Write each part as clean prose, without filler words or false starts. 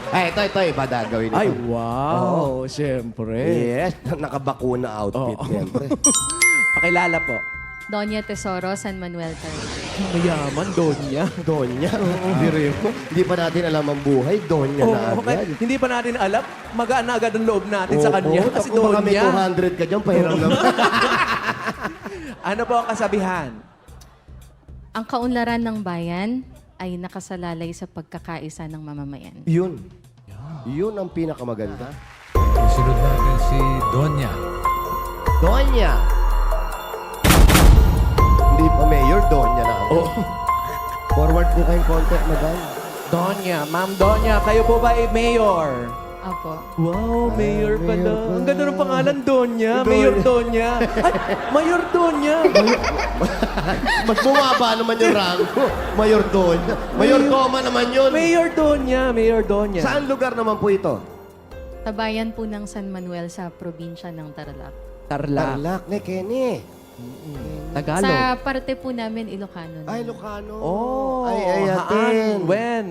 Ay, ito, iba gagawin ito. Ay, wow. Siyempre. Yes, nakabakuna outfit, siyempre. Pakilala po. Doña Tesoro, San Manuel Tarlac. Mayaman, Donya. Donya. Hindi pa natin alam ang buhay, Donya na agad. Hindi pa natin alam, magaan na agad ang loob natin sa kanya. Opo, Kasi kung baka may Donya. 200 ka dyan, pahiram naman. Ano po ang kasabihan? Ang kaunlaran ng bayan ay nakasalalay sa pagkakaisa ng mamamayan. Yun. Yun ang pinakamaganda. Sunod natin si Donya. Donya. Hindi pa mayor, Donya na agad. Forward po kayong konti, madam. Donya, Ma'am Donya, kayo po ba ay mayor? Opo. Wow, mayor pala. mayor pa. Ang ganda ng pangalan, Donya. Mayor Donya. Ay, Mayor Donya. Mas bumaba naman yung rango. Mayor Donya. Mayor Doma naman yun. Mayor Donya. Mayor Donya. Saan lugar naman po ito? Sa bayan po ng San Manuel sa probinsya ng Tarlac. Tarlac. Tarlac, ne, Kenny. Tagalog. Sa parte po namin, Ilocano. Ay, Lucano. Oh, Ay, haan. atin. When?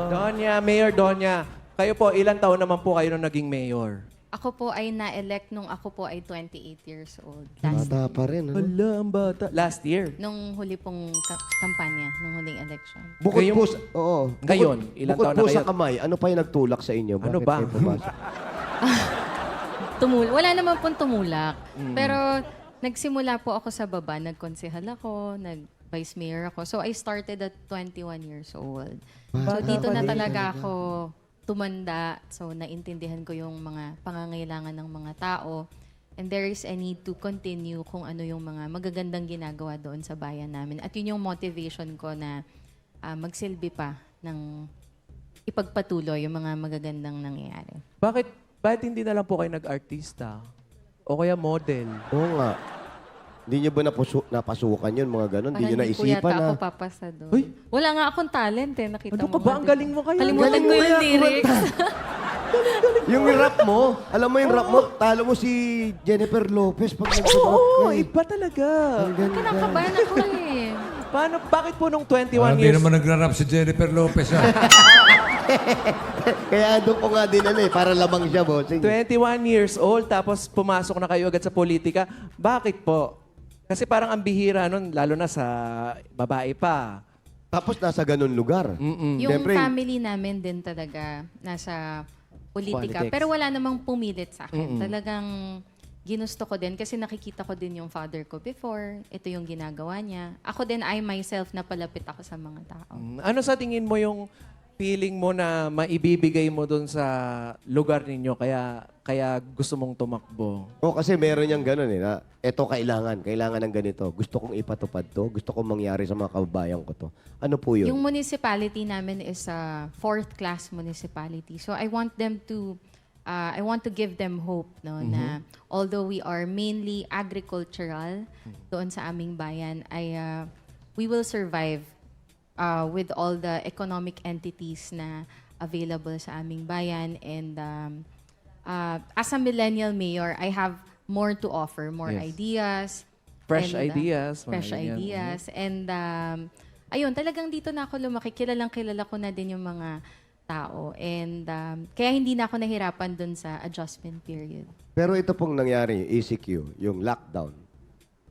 Donya, Mayor Donya. Kayo po, ilang taon naman po kayo nung naging mayor? Ako po ay na-elect nung ako po ay 28 years old. Last, Bata pa rin, ano? Hala, ang bata. Last year. nung huli pong kampanya, nung huling election. Bukod Ngayong- po sa... Oo. Ngayon, ilang bukod taon po na kayo? sa kamay, ano pa yung nagtulak sa inyo? Ano Bakit ba? kayo pumasok? Wala naman pong tumulak. Pero nagsimula po ako sa baba. Nagkonsehal ako, nag-vice mayor ako. So I started at 21 years old. So dito na talaga ako tumanda. So naintindihan ko yung mga pangangailangan ng mga tao. And there is a need to continue kung ano yung mga magagandang ginagawa doon sa bayan namin. At yun yung motivation ko na magsilbi pa ng ipagpatuloy yung mga magagandang nangyayari. Bakit hindi na lang po kayo nag-artista? O kaya model? Oo nga. Hindi nyo ba napasukan yun, mga ganon? Hindi nyo Parang naisipan po yata na... ako papasa doon. Uy! Wala nga akong talent eh. Nakita Ano mo ka ba? nga, Ang di galing mo kaya. Kalimutan Galing ko mo yung kaya lyrics. Yung rap mo, alam mo yung rap mo, talo mo si Jennifer Lopez pag nag-rap Oo, ka eh. iba talaga. Ang ganda. Kinakabahan ako eh. Bakit po nung 21 Parang di years? naman nagra-rap si Jennifer Lopez. Kaya doon ko nga din para lamang siya, bossing. 21 years old, tapos pumasok na kayo agad sa politika. Bakit po? Kasi parang ang bihira nun, lalo na sa babae pa. Tapos nasa ganun lugar. Mm-mm. Yung Siyempre, family namin din talaga nasa politika. Politics. Pero wala namang pumilit sa akin. Talagang ginusto ko din kasi nakikita ko din yung father ko before. Ito yung ginagawa niya. Ako din, I myself, napalapit ako sa mga tao. Ano sa tingin mo yung feeling mo na maibibigay mo dun sa lugar ninyo kaya gusto mong tumakbo? kasi meron niyang ganun na eto kailangan ng ganito. Gusto kong ipatupad to. Gusto kong mangyari sa mga kababayan ko to. Ano po yun? Yung municipality namin is a fourth-class municipality. So I want them to, I want to give them hope, no, na although we are mainly agricultural doon sa aming bayan, we will survive with all the economic entities na available sa aming bayan. And as a millennial mayor, I have more to offer, more Yes. ideas. Fresh and, ideas, mga Fresh ganyan. ideas. And ayun, talagang dito na ako lumaki. Kilala ko na din yung mga tao. And kaya hindi na ako nahirapan dun sa adjustment period. Pero ito pong nangyari, ECQ, yung lockdown.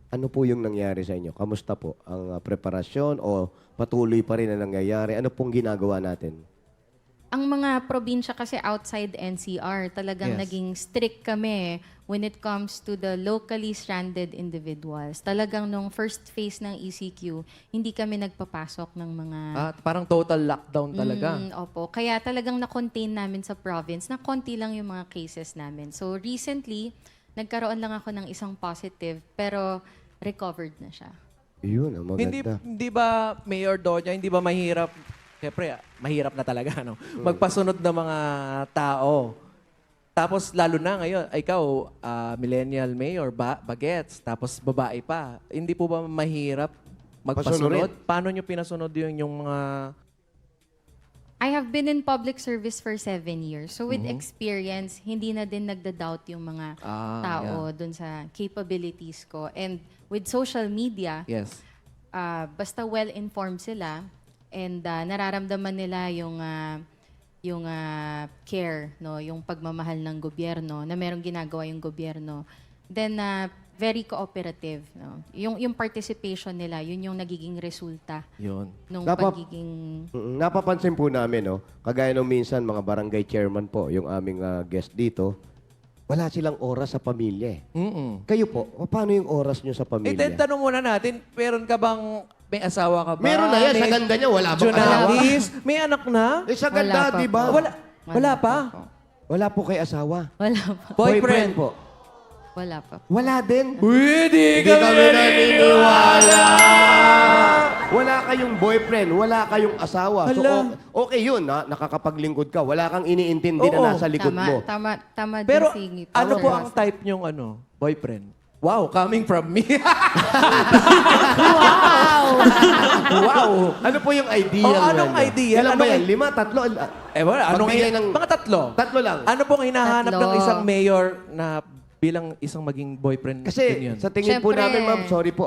Ano po yung nangyari sa inyo? Kamusta po? Ang preparasyon o patuloy pa rin na nangyayari? Ano pong ginagawa natin? Ang mga probinsya kasi outside NCR, talagang Yes. naging strict kami when it comes to the locally stranded individuals. Talagang nung first phase ng ECQ, hindi kami nagpapasok ng mga... Parang total lockdown talaga. Opo. Kaya talagang na-contain namin sa province na konti lang yung mga cases namin. So recently, nagkaroon lang ako ng isang positive, pero recovered na siya. Yun, ang maganda. Hindi ba, Mayor Donya, hindi ba mahirap, siyempre, mahirap na talaga, no? Magpasunod ng mga tao. Tapos, lalo na ngayon, ikaw, millennial mayor, bagets, tapos babae pa. Hindi po ba mahirap magpasunod? Pasunurin. Paano nyo pinasunod yung mga... I have been in public service for 7 years. So with experience, hindi na din nagda-doubt yung mga tao dun sa capabilities ko. And with social media, Yes. basta well-informed sila and nararamdaman nila care, no, yung pagmamahal ng gobyerno, na merong ginagawa yung gobyerno. Then very cooperative, no. Yung participation nila, yun yung nagiging resulta Yun. nung Dapat- pagiging Napapansin po namin, no, kagaya nung minsan mga barangay chairman po, yung aming guest dito, wala silang oras sa pamilya. Kayo po, paano yung oras nyo sa Eh, then, pamilya? tanong muna natin, meron ka bang, may asawa ka ba? Meron na yan, sa May ganda niya, wala bang asawa? Junakis? May anak na? Eh, sa Wala ganda, pa di ba? po. Wala pa? Wala po kay asawa. wala pa. Boyfriend po. Wala pa. Wala din. Uy, di Hindi kami naniniwala. Wala kayong boyfriend, wala kayong asawa. So, Hala. okay yun, ha? Nakakapaglingkod ka. Wala kang iniintindi Oo. na nasa likod mo. Tama Pero din si ano po Pastor ang Ross. type niyong boyfriend? Wow, coming from me. wow. Ano po yung idea? Oh, anong idea? Ilan ba Anong yan? 5? 3? Wala. Anong Magbigay ng... mga tatlo. Tatlo lang. Ano pong hinahanap ng Tatlo. isang mayor na bilang isang maging boyfriend Kasi din yun? sa tingin po Siyempre. namin, ma'am, sorry po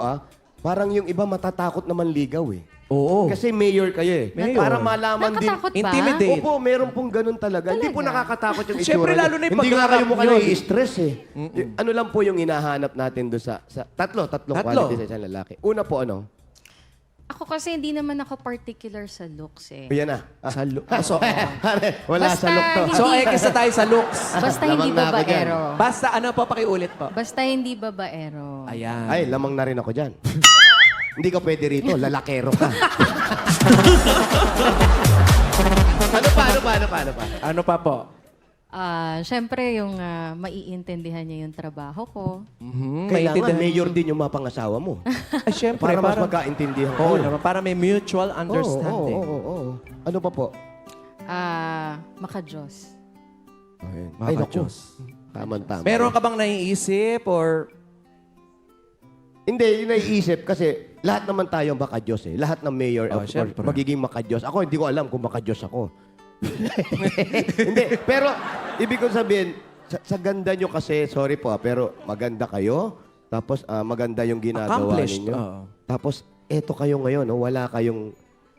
parang yung iba matatakot naman ligaw eh. Oo. Kasi mayor kayo eh. Mayor. Para malaman din. Nakatakot ba? Intimidate. Opo, meron pong ganun talaga. Hindi po Talaga? nakakatakot yung itsura. Siyempre, niya. lalo na yung Hindi nga kayo pagkakarap mukha yun. nai-stress eh. Ano lang po yung hinahanap natin doon sa tatlong Tatlo. qualities sa isang lalaki. Una po ano? Ako kasi hindi naman ako particular sa looks eh. O yan na. Sa so, Wala Basta sa look to. hindi- so X na tayo sa looks. Basta Lamang hindi na ako dyan. babaero. Basta ano po, pakiulit po. Basta hindi babaero. Ayan. Ay, lamang na rin ako dyan. Hindi ka pwede rito. Lalakero ka. Ano pa? Ano pa po? Siyempre, yung maiintindihan niya yung trabaho ko. Kailangan Maintindihan. mayor din yung mapangasawa mo. Ay, syempre, Para mas para, magkaintindihan Oo kayo. naman, para may mutual understanding. Oo. Ano pa po? Maka-Diyos. Ayun. Mga Ay, naku. Diyos. Tama. Meron ka bang naiisip or Hindi, yung naiisip kasi lahat naman tayo makadiyos eh. Lahat ng mayor Oh, of course, syempre. magiging makadiyos. Ako, hindi ko alam kung makadiyos ako. Hindi, pero ibig ko sabihin, sa ganda nyo kasi, sorry po pero maganda kayo. Tapos maganda yung ginagawa Accomplished, ninyo. oo. Tapos eto kayo ngayon, no? Wala kayong...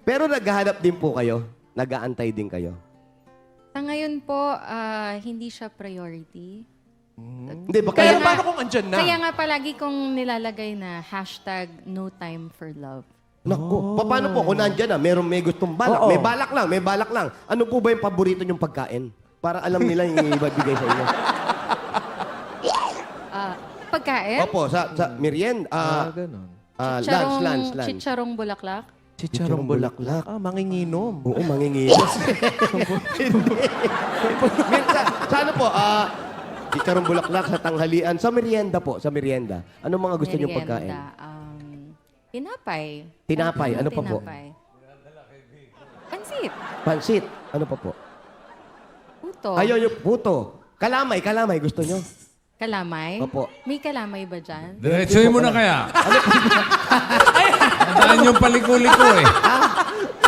Pero naghahanap din po kayo. Nag-aantay din kayo. Sa ngayon po, hindi siya priority. Hindi, baka kaya yung- paano kung andyan na? Kaya nga palagi kong nilalagay na #NoTimeForLove. Naku, paano po kung nandyan na, may gustong balak, Oo. may balak lang. Ano po ba yung paborito niyong pagkain? Para alam nila yung ibibigay sa inyo. Pagkain? Opo, sa merienda, ganun. lunch. Chicharong bulaklak. Chicharong bulaklak. Manginginom. Oo, mangingilos. sa ano po, chicharong bulaklak sa tanghalian, sa merienda po, sa merienda. Anong mga gusto niyong pagkain? Tinapay. Tinapay, ano pa po? Tinapay. Pansit. Pansit, ano pa po? Puto. Ayaw yung puto. Kalamay, gusto niyo? Kalamay? Opo. May kalamay ba dyan? Diretsuhin mo na kaya. Andaan yung paliko-liko eh.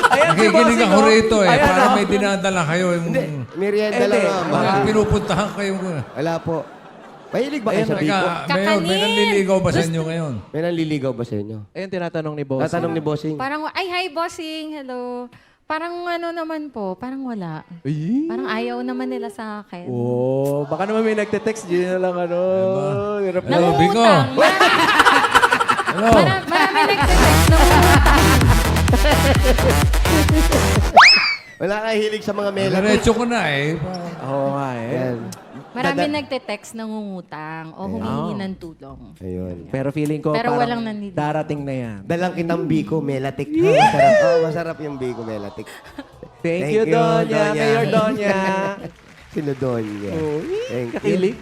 Ayan si Nakikinig Bossing, ako oh. rito eh. Ayan, Para oh. may dinadala kayo. Hindi, merienda lang Hindi. naman. Baka pinupuntahan kayo. Wala po. Mahilig ba kayo sa Teka, biko? Mayor, may Kakanin! nanliligaw ba sa inyo ngayon? May nanliligaw ba sa inyo? Ayun, tinatanong ni Boss. Tatanong ni Bossing. Parang, hi bossing, hello. Parang ano naman po, parang wala. Ay. Parang ayaw naman nila sa akin. Oh, baka naman may nagte-text. Di na lang Hirap na. Hello, Biko. Nangungutang. Hello. Marami nagte-text nangungutang. Wala ka hilig sa mga mela. Diretso ko na eh. Oo nga eh. Yan. Marami nagte-text nangungutang o humihingi ng tulong. Ayun. Pero feeling ko Pero parang walang nanliligaw. darating na yan. Dalang kitang biko, melatik. Masarap. Masarap yung biko, melatik. Thank you, Donya. Mayor Donya. Sino Donya? Oh, Thank you. kakilig.